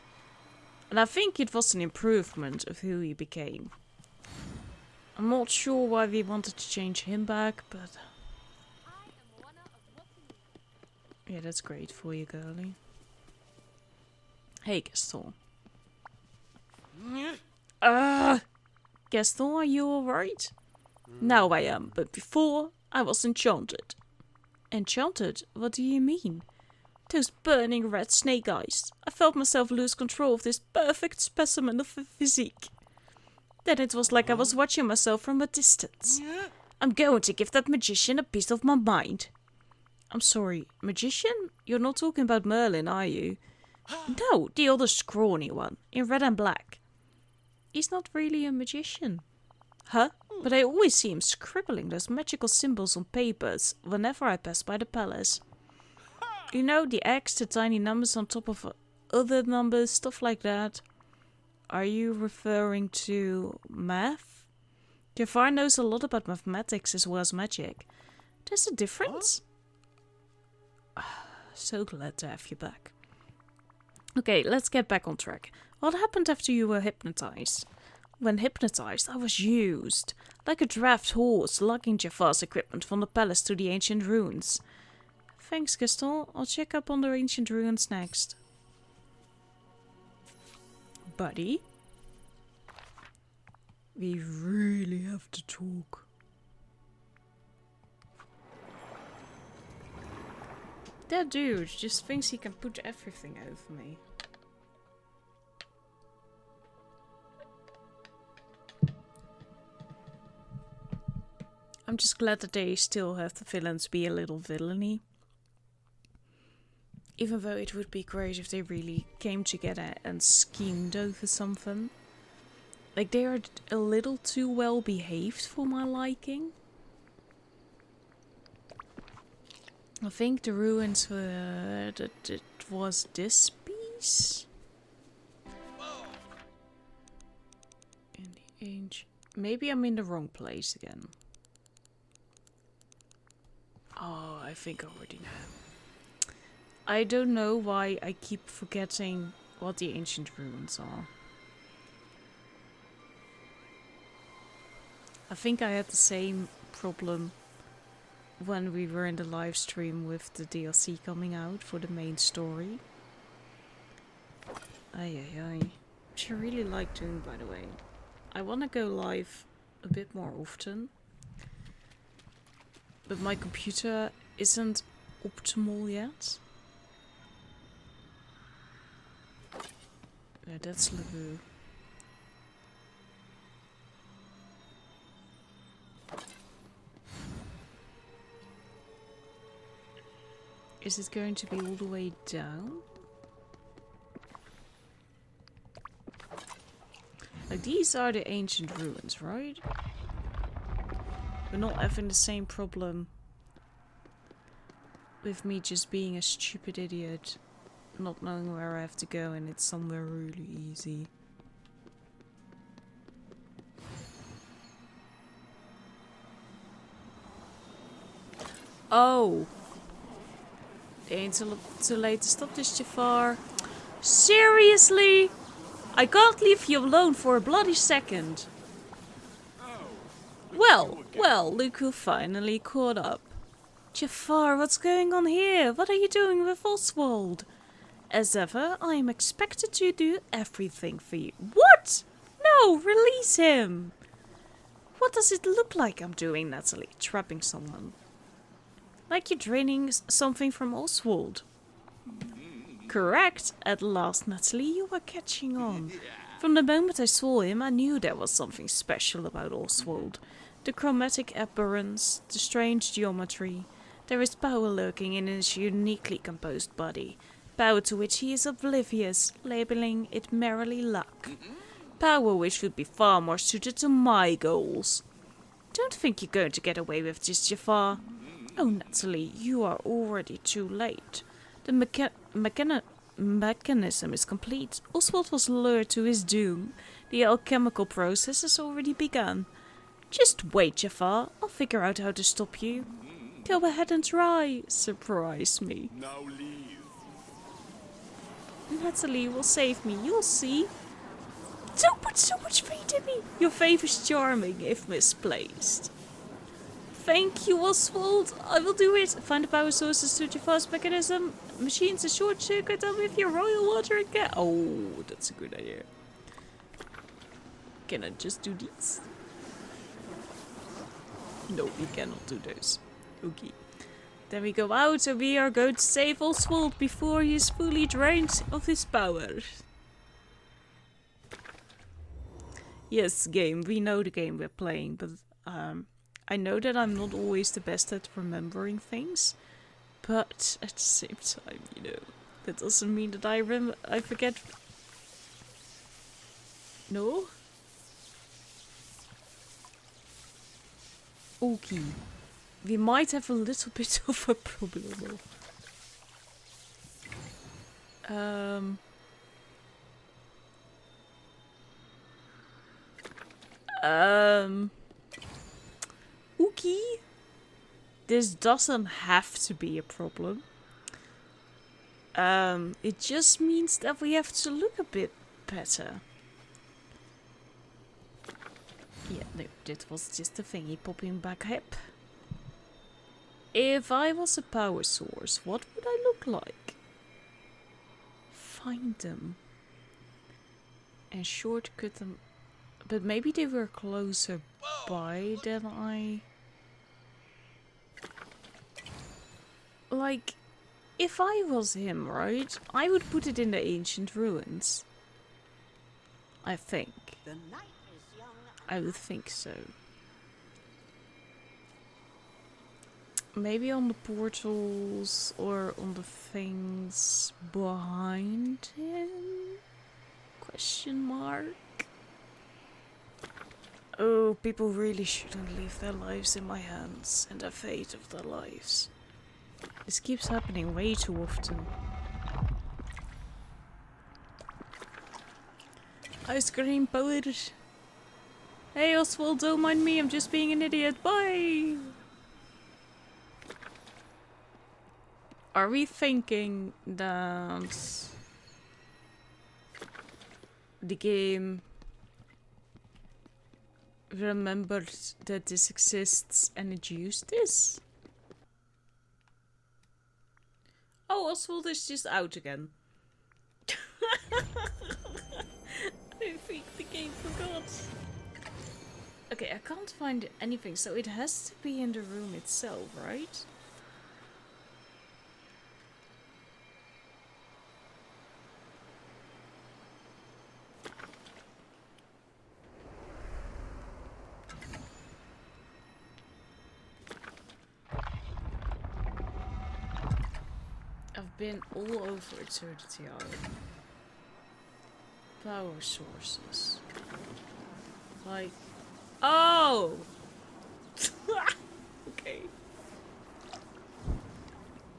And I think it was an improvement of who he became. I'm not sure why we wanted to change him back, but... yeah, that's great for you, girlie. Hey, Gaston. Gaston, are you alright? Now I am, but before I was enchanted. Enchanted? What do you mean? Those burning red snake eyes. I felt myself lose control of this perfect specimen of a physique. Then it was like I was watching myself from a distance. I'm going to give that magician a piece of my mind. I'm sorry, magician? You're not talking about Merlin, are you? No, the other scrawny one, in red and black. He's not really a magician. Huh? But I always see him scribbling those magical symbols on papers whenever I pass by the palace. You know, the X, the tiny numbers on top of other numbers, stuff like that. Are you referring to math? Jafar knows a lot about mathematics as well as magic. There's a difference? So glad to have you back. Okay, let's get back on track. What happened after you were hypnotized? When hypnotized, I was used. Like a draft horse, lugging Jafar's equipment from the palace to the ancient ruins. Thanks, Gaston. I'll check up on the ancient ruins next. Buddy? We really have to talk. That dude just thinks he can put everything over me. I'm just glad that they still have the villains be a little villainy. Even though it would be great if they really came together and schemed over something. Like, they are a little too well behaved for my liking. I think the ruins were... that it was this piece? In the age... Maybe I'm in the wrong place again. Oh, I think I already know. I don't know why I keep forgetting what the ancient ruins are. I think I had the same problem when we were in the live stream with the DLC coming out for the main story. Ay. Which I really like doing, by the way. I want to go live a bit more often. But my computer isn't optimal yet. Yeah, that's Labu. Is it going to be all the way down? Like, these are the ancient ruins, right? We're not having the same problem with me just being a stupid idiot, not knowing where I have to go, and it's somewhere really easy. Oh! It ain't too late to stop this, Jafar. Seriously? I can't leave you alone for a bloody second. Well, look who finally caught up. Jafar, what's going on here? What are you doing with Oswald? As ever, I am expected to do everything for you. What? No, release him! What does it look like I'm doing, Nathalie? Trapping someone. Like you're draining something from Oswald. Correct. At last, Nathalie, you were catching on. From the moment I saw him, I knew there was something special about Oswald. The chromatic appearance, the strange geometry. There is power lurking in his uniquely composed body. Power to which he is oblivious, labeling it merely luck. Power which would be far more suited to my goals. Don't think you're going to get away with this, Jafar. Oh, Nathalie, you are already too late. The mechanism is complete. Oswald was lured to his doom. The alchemical process has already begun. Just wait, Jafar. I'll figure out how to stop you. Go ahead and try. Surprise me. Now leave. Nathalie will save me. You'll see. Don't put so much faith in me. Your faith is charming, if misplaced. Thank you, Oswald. I will do it. Find the power sources to Jafar's mechanism. Machines a short circuit them with your royal water again. Oh, that's a good idea. Can I just do these? No, we cannot do those. Okay. Then we go out and we are going to save Oswald before he is fully drained of his power. Yes, game. We know the game we're playing, but I know that I'm not always the best at remembering things. But at the same time, you know, that doesn't mean that I forget. No? Okay. We might have a little bit of a problem. Okay. This doesn't have to be a problem. It just means that we have to look a bit better. Yeah, no, that was just a thingy popping back up. If I was a power source, what would I look like? Find them. And shortcut them But maybe they were closer by than I... Like, if I was him, right? I would put it in the ancient ruins. I think. The night is young. I would think so. Maybe on the portals or on the things behind him? Question mark. Oh, people really shouldn't leave their lives in my hands and the fate of their lives. This keeps happening way too often. Ice cream power. Hey Oswald, don't mind me, I'm just being an idiot. Bye! Are we thinking that the game remembered that this exists and it used this? Oh, Oswald is just out again. I think the game forgot. Okay, I can't find anything, so it has to be in the room itself, right? I've been all over Eternity Island. Power sources. Like... Oh! Okay.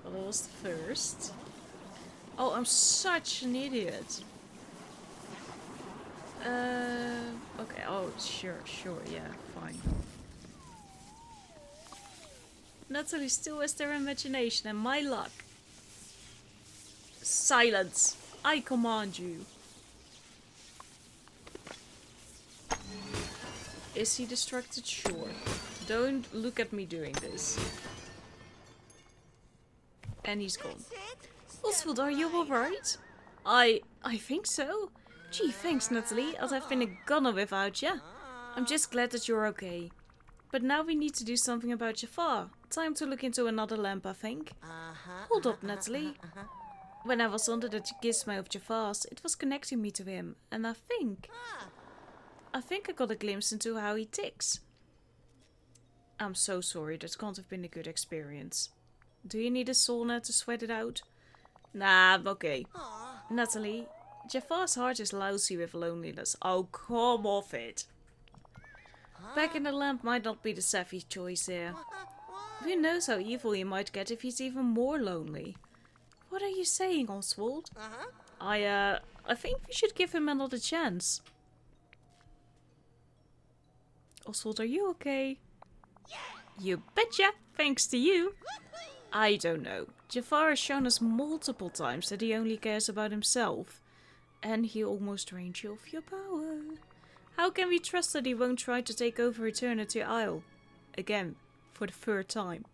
Well, that was the first. Oh, I'm such an idiot. Okay, oh, sure, yeah, fine. Nathalie still has their imagination and my luck. Silence! I command you. Is he distracted? Sure. Don't look at me doing this. And he's gone. Oswald, are you alright? I think so. Gee, thanks, Nathalie, as I've been a goner without you. I'm just glad that you're okay. But now we need to do something about Jafar. Time to look into another lamp, I think. Hold up, Nathalie. When I was under the gizmo of Jafar's, it was connecting me to him, and I think I got a glimpse into how he ticks. I'm so sorry, that can't have been a good experience. Do you need a sauna to sweat it out? Nah, I'm okay. Nathalie, Jafar's heart is lousy with loneliness. Oh, come off it. Back in the lamp might not be the savvy choice here. Who knows how evil he might get if he's even more lonely. What are you saying, Oswald? I think we should give him another chance. Oswald, are you okay? You betcha, thanks to you. I don't know. Jafar has shown us multiple times that he only cares about himself. And he almost drained you of your power. How can we trust that he won't try to take over Eternity Isle? Again, for the third time.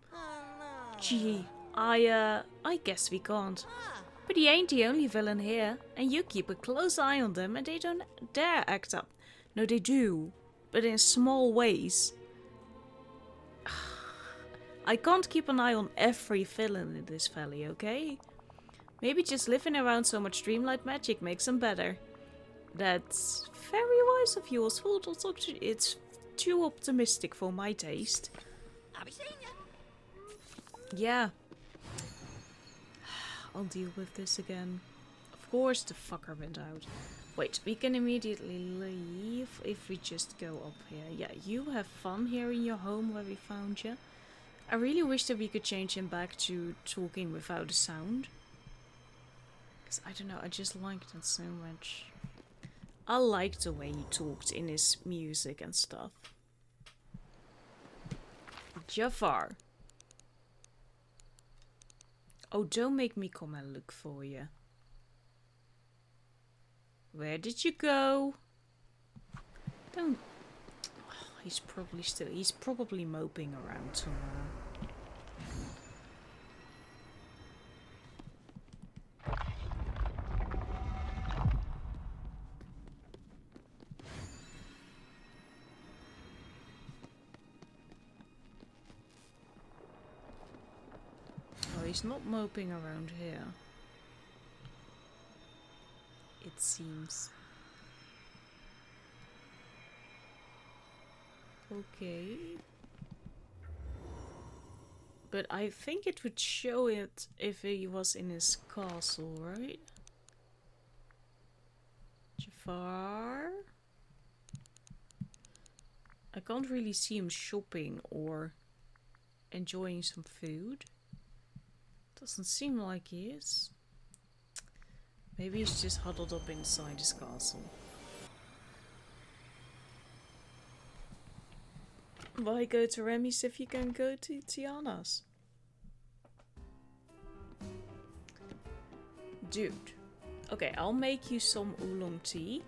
Gee, I guess we can't. But he ain't the only villain here. And you keep a close eye on them and they don't dare act up. No, they do. But in small ways. I can't keep an eye on every villain in this valley, okay? Maybe just living around so much Dreamlight magic makes them better. That's very wise of you, Oswald. It's too optimistic for my taste. I'll be seeing you. Yeah. I'll deal with this again. Of course the fucker went out. Wait, we can immediately leave if we just go up here. Yeah, you have fun here in your home where we found you. I really wish that we could change him back to talking without a sound. Because I don't know, I just liked it so much. I liked the way he talked in his music and stuff. Jafar. Oh, don't make me come and look for you. Where did you go? Don't... Oh, he's probably moping around somewhere. he's not moping around here. It seems. Okay. But I think it would show it if he was in his castle, right? Jafar? I can't really see him shopping or enjoying some food. Doesn't seem like he is. Maybe he's just huddled up inside his castle. Why go to Remy's if you can go to Tiana's? Dude. Okay, I'll make you some oolong tea.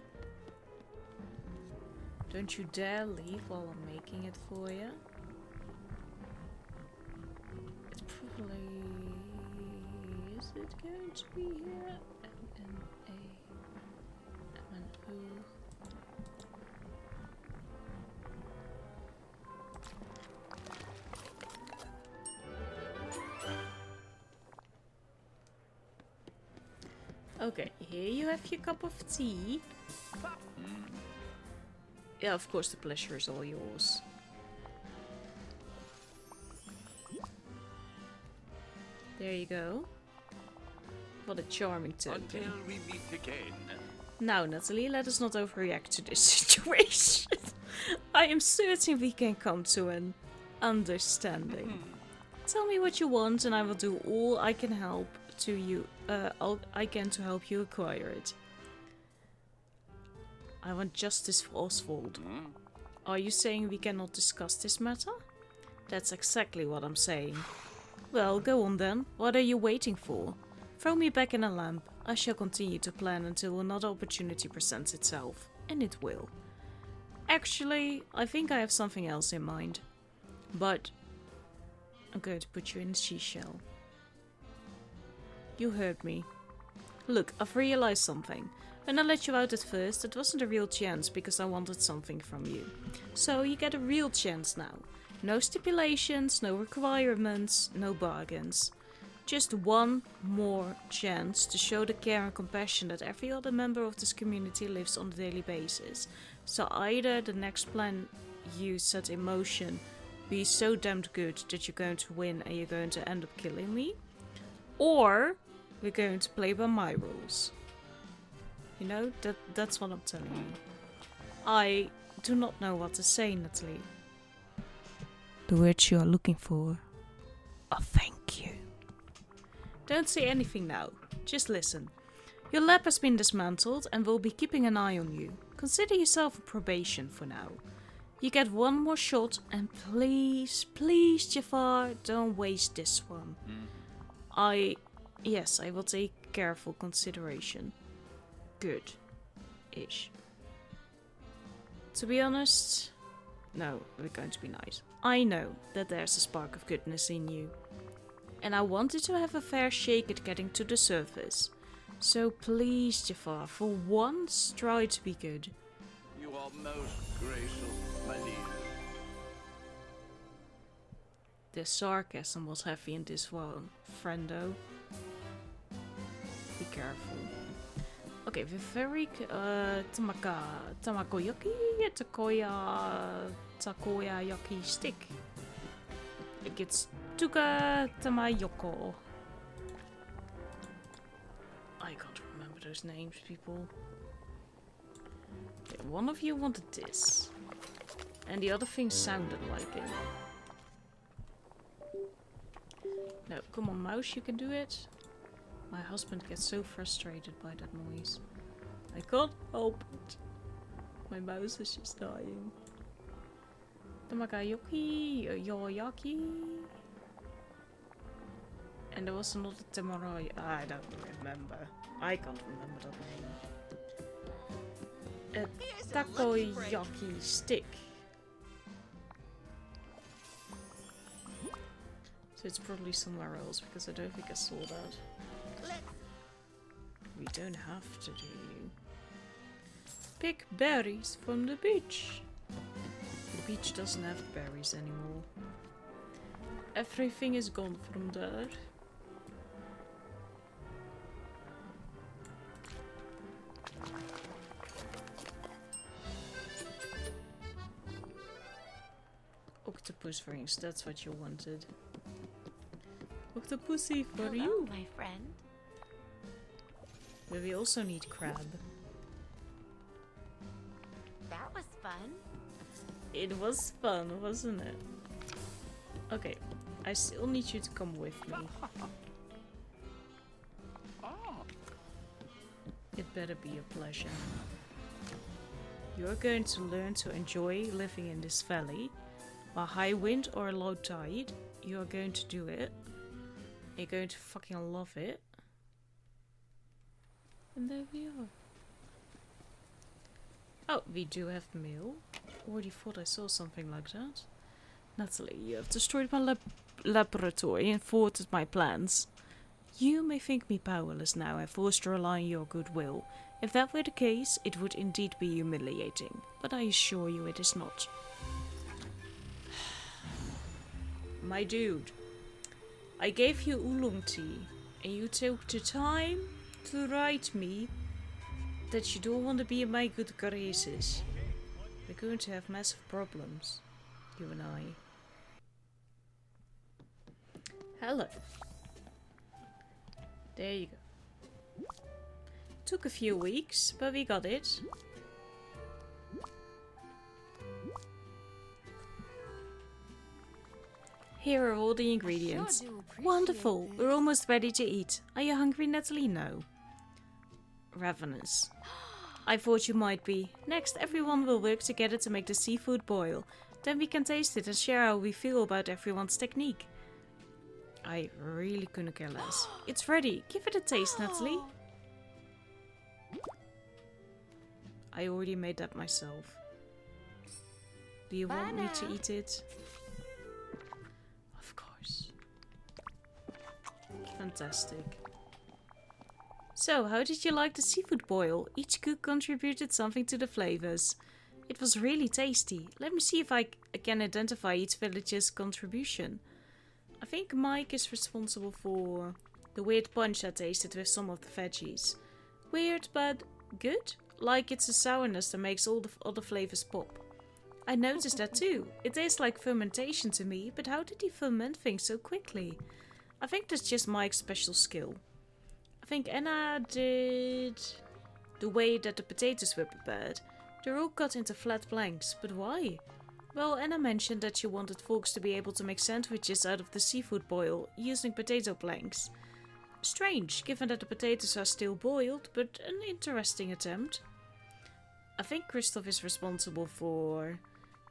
Don't you dare leave while I'm making it for you. It's probably... Is it going to be here? M-N-A... M-N-O... Okay, here you have your cup of tea. Yeah, of course the pleasure is all yours. There you go. What a charming token. Until we meet again. Now, Nathalie, let us not overreact to this situation. I am certain we can come to an understanding. Tell me what you want and I will do all I can help to you. I can to help you acquire it. I want justice for Oswald. Are you saying we cannot discuss this matter? That's exactly what I'm saying. Well, go on then. What are you waiting for? Throw me back in a lamp. I shall continue to plan until another opportunity presents itself. And it will. Actually, I think I have something else in mind. But I'm going to put you in a seashell. You heard me. Look, I've realized something. When I let you out at first, it wasn't a real chance because I wanted something from you. So you get a real chance now. No stipulations, no requirements, no bargains. Just one more chance to show the care and compassion that every other member of this community lives on a daily basis. So either the next plan you set in motion be so damned good that you're going to win and you're going to end up killing me, or we're going to play by my rules. You know, that's what I'm telling you. I do not know what to say, Nathalie. The words you are looking for are thank you. Don't say anything now, just listen. Your lab has been dismantled and we'll be keeping an eye on you. Consider yourself on probation for now. You get one more shot and please, please Jafar, don't waste this one. Yes, I will take careful consideration. Good-ish. To be honest, no, we're going to be nice. I know that there's a spark of goodness in you. And I wanted to have a fair shake at getting to the surface. So please, Jafar, for once, try to be good. You are most gracious, my liege. The sarcasm was heavy in this one, friendo. Be careful. Okay, we're very... Tamagoyaki? Takoyaki stick. It gets Tuka Tamayoko. I can't remember those names, people. Okay, one of you wanted this. And the other thing sounded like it. No, come on, mouse, you can do it. My husband gets so frustrated by that noise. I can't help it. My mouse is just dying. Tamagayoki, Yoyaki. And there was another Tamarai. I don't remember. I can't remember that name. A takoyaki stick. So it's probably somewhere else because I don't think I saw that. We don't have to, do you? Pick berries from the beach. The beach doesn't have berries anymore. Everything is gone from there. octopus rings. That's what you wanted. Octopusy for Hello, you. my friend. But we also need crab. That was fun. It was fun, wasn't it? Okay, I still need you to come with me. It better be a pleasure. You're going to learn to enjoy living in this valley. By high wind or low tide, you're going to do it. You're going to fucking love it. And there we are. Oh, we do have mail. Already thought I saw something like that. Nathalie, you have destroyed my laboratory and thwarted my plans. You may think me powerless now and forced to rely on your goodwill. If that were the case, it would indeed be humiliating. But I assure you it is not. My dude, I gave you oolong tea, and you took the time to write me that you don't want to be in my good graces. We're going to have massive problems, you and I. Hello. There you go. Took a few weeks, but we got it. Here are all the ingredients. Wonderful! We're almost ready to eat. Are you hungry, Nathalie? No. Ravenous. I thought you might be. Next, everyone will work together to make the seafood boil. Then we can taste it and share how we feel about everyone's technique. I really couldn't care less. It's ready. Give it a taste, Nathalie. I already made that myself. Do you want me to eat it? Of course. Fantastic. So, how did you like the seafood boil? Each cook contributed something to the flavors. It was really tasty. Let me see if I can identify each village's contribution. I think Mike is responsible for the weird punch I tasted with some of the veggies. Weird, but good? Like it's the sourness that makes all the other flavors pop. I noticed that too. It tastes like fermentation to me, but how did he ferment things so quickly? I think that's just Mike's special skill. I think Anna did the way that the potatoes were prepared. They're all cut into flat planks, but why? Well, Anna mentioned that she wanted folks to be able to make sandwiches out of the seafood boil using potato planks. Strange, given that the potatoes are still boiled, but an interesting attempt. I think Christoph is responsible for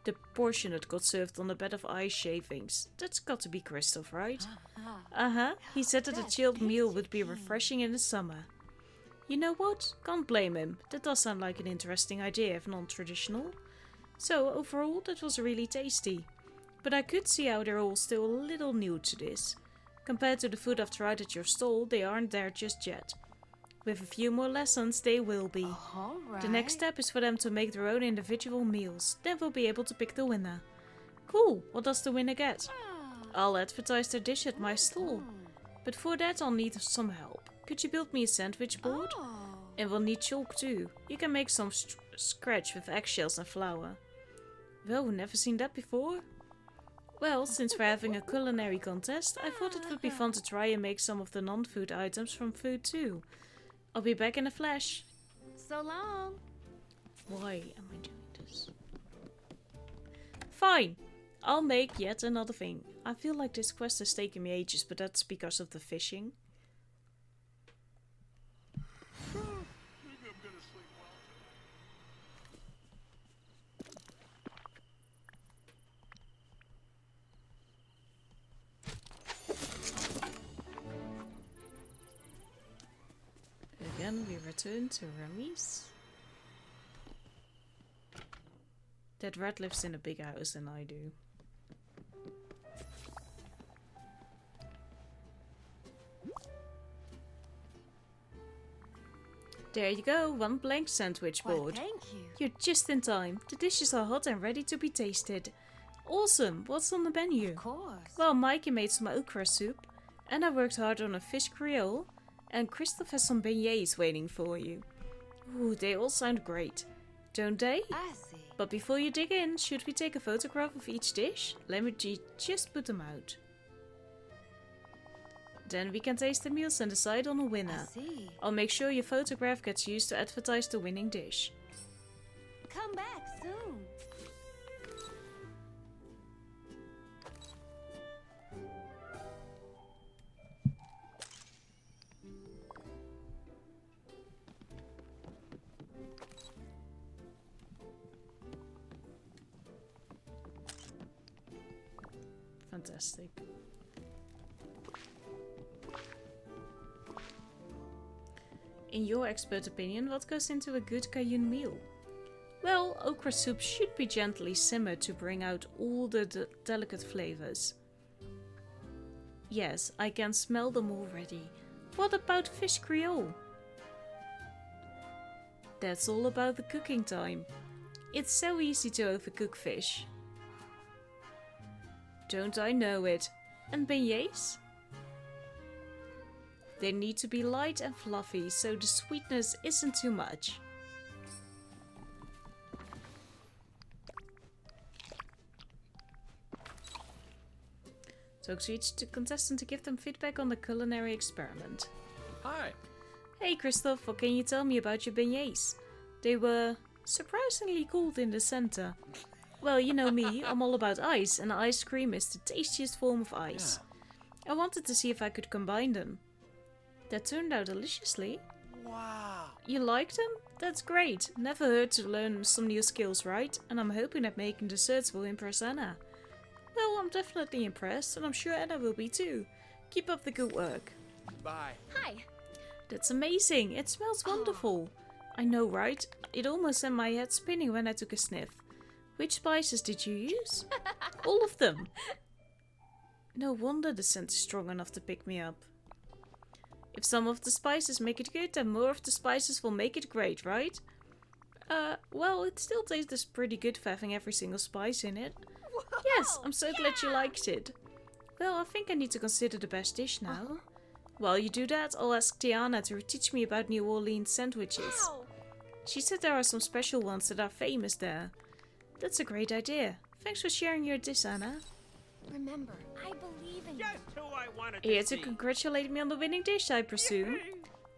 the portion that got served on a bed of ice shavings. That's got to be Christoph, right? Uh-huh. He said that a chilled meal would be refreshing in the summer. You know what? Can't blame him. That does sound like an interesting idea, if non-traditional. So, overall, that was really tasty. But I could see how they're all still a little new to this. Compared to the food I've tried at your stall, they aren't there just yet. With a few more lessons, they will be. The next step is for them to make their own individual meals. Then we'll be able to pick the winner. Cool, what does the winner get? I'll advertise their dish at my stall. But for that I'll need some help. Could you build me a sandwich board? And we'll need chalk too. You can make some scratch with eggshells and flour. Well, never seen that before. Well, since we're having a culinary contest, I thought it would be fun to try and make some of the non-food items from food too. I'll be back in a flash. So long. Why am I doing this? Fine. I'll make yet another thing. I feel like this quest has taken me ages, but that's because of the fishing. Maybe I'm gonna sleep well Again, we return to Remy's. That rat lives in a bigger house than I do. There you go, one blank sandwich board. Thank you. You're just in time. The dishes are hot and ready to be tasted. Awesome! What's on the menu? Of course. Well, Mikey made some okra soup, and I worked hard on a fish creole, and Christoph has some beignets waiting for you. Ooh, they all sound great, don't they? I see. But before you dig in, should we take a photograph of each dish? Let me just put them out. Then we can taste the meals and decide on a winner. See. I'll make sure your photograph gets used to advertise the winning dish. Come back soon. Fantastic. In your expert opinion, what goes into a good Cajun meal? Well, okra soup should be gently simmered to bring out all the delicate flavors. Yes, I can smell them already. What about fish creole? That's all about the cooking time. It's so easy to overcook fish. Don't I know it? And beignets? They need to be light and fluffy, so the sweetness isn't too much. Talk to each contestant to give them feedback on the culinary experiment. Hi. Hey Christoph, what can you tell me about your beignets? They were surprisingly cold in the center. Well, you know me, I'm all about ice, and ice cream is the tastiest form of ice. I wanted to see if I could combine them. That turned out deliciously. Wow. You like them? That's great. Never hurt to learn some new skills, right? And I'm hoping that making desserts will impress Anna. Well, I'm definitely impressed, and I'm sure Anna will be too. Keep up the good work. Bye. Hi. That's amazing. It smells wonderful. I know, right? It almost sent my head spinning when I took a sniff. Which spices did you use? All of them. No wonder the scent is strong enough to pick me up. If some of the spices make it good, then more of the spices will make it great, right? Well, it still tastes pretty good for having every single spice in it. Whoa, Yes, I'm so glad you liked it. Well, I think I need to consider the best dish now. While you do that, I'll ask Tiana to teach me about New Orleans sandwiches. Wow. She said there are some special ones that are famous there. That's a great idea. Thanks for sharing your dish, Anna. Remember, I believe in you. Just who I wanted to Here to see. congratulate me on the winning dish, I presume.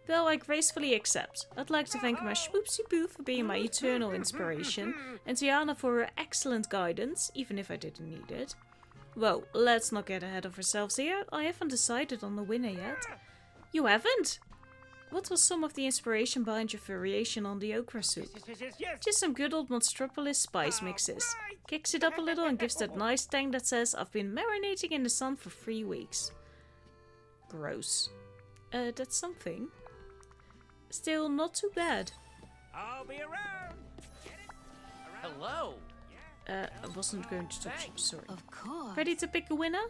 Well, I gracefully accept. I'd like to thank my Schmoopsie Boo for being my eternal inspiration, and Tiana for her excellent guidance, even if I didn't need it. Well, let's not get ahead of ourselves here. I haven't decided on the winner yet. You haven't? What was some of the inspiration behind your variation on the okra soup? Yes. Just some good old Monstropolis spice mixes. Kicks it up a little and gives that nice tang that says, I've been marinating in the sun for 3 weeks. Gross. That's something. Still not too bad. I'll be around. Get it? Around? Hello. I wasn't going to talk. Sorry. Of course. Ready to pick a winner?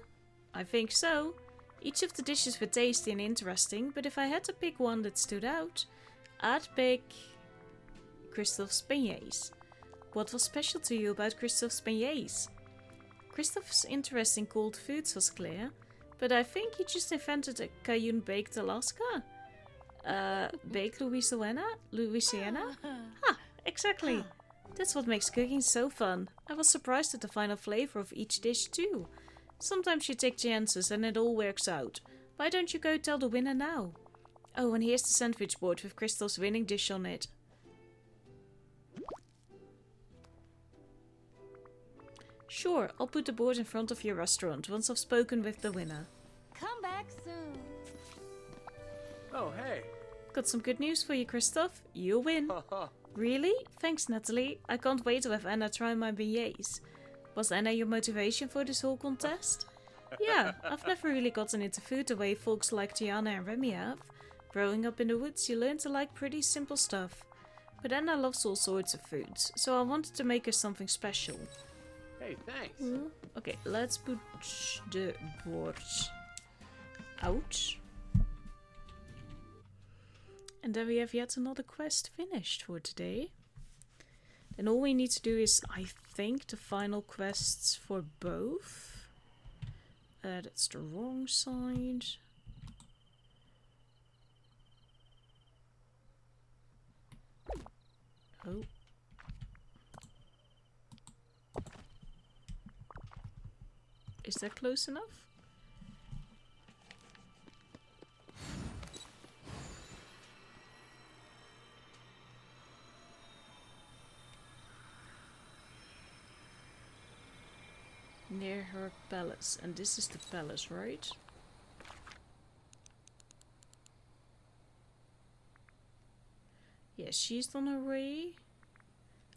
I think so. Each of the dishes were tasty and interesting, but if I had to pick one that stood out, I'd pick Christoph's beignets. What was special to you about Christoph's beignets? Christoph's interest in cold foods was clear, but I think he just invented a Cajun baked Alaska. Baked Louisiana? Ha, exactly. That's what makes cooking so fun. I was surprised at the final flavor of each dish too. Sometimes you take chances and it all works out. Why don't you go tell the winner now? Oh, and here's the sandwich board with Crystal's winning dish on it. Sure, I'll put the board in front of your restaurant once I've spoken with the winner. Come back soon. Oh, hey. Got some good news for you, Christoph. You'll win. Really? Thanks, Nathalie. I can't wait to have Anna try my beignets. Was Anna your motivation for this whole contest? Yeah, I've never really gotten into food the way folks like Tiana and Remy have. Growing up in the woods, you learn to like pretty simple stuff. But Anna loves all sorts of foods, so I wanted to make her something special. Hey, thanks. Okay, let's put the board out. And then we have yet another quest finished for today. Then all we need to do is, I think, the final quests for both. That's the wrong side. Oh. Is that close enough? Near her palace. And this is the palace, right? Yes, she's on her way.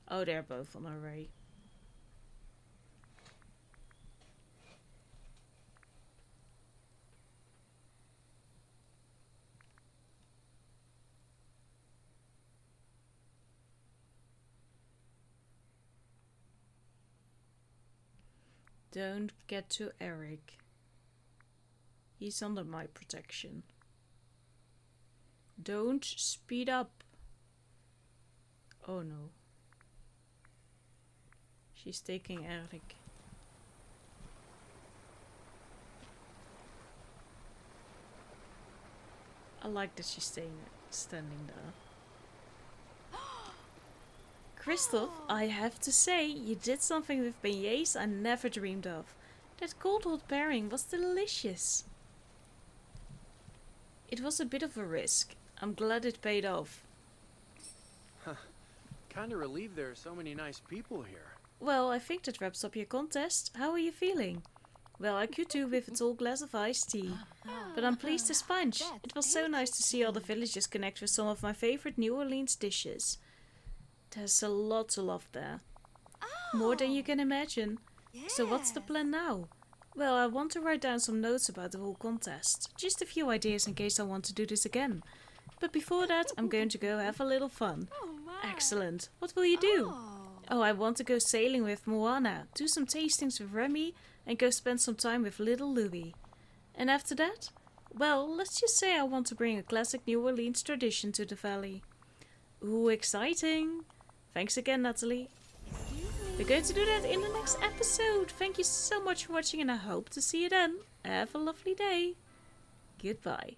Oh, they're both on her way. Don't get to Eric. He's under my protection. Don't speed up. Oh no. She's taking Eric. I like that she's standing there. Christoph, I have to say, you did something with beignets I never dreamed of. That cold hot pairing was delicious. It was a bit of a risk. I'm glad it paid off. Kinda relieved there are so many nice people here. Well, I think that wraps up your contest. How are you feeling? Well, I could do with a tall glass of iced tea. But I'm pleased as punch. It was so nice to see all the villagers connect with some of my favorite New Orleans dishes. There's a lot to love there. More than you can imagine. So what's the plan now? Well, I want to write down some notes about the whole contest. Just a few ideas in case I want to do this again. But before that, I'm going to go have a little fun. Excellent. What will you do? Oh, I want to go sailing with Moana, do some tastings with Remy, and go spend some time with little Louie. And after that? Well, let's just say I want to bring a classic New Orleans tradition to the valley. Ooh, exciting! Thanks again, Nathalie. We're going to do that in the next episode. Thank you so much for watching and I hope to see you then. Have a lovely day. Goodbye.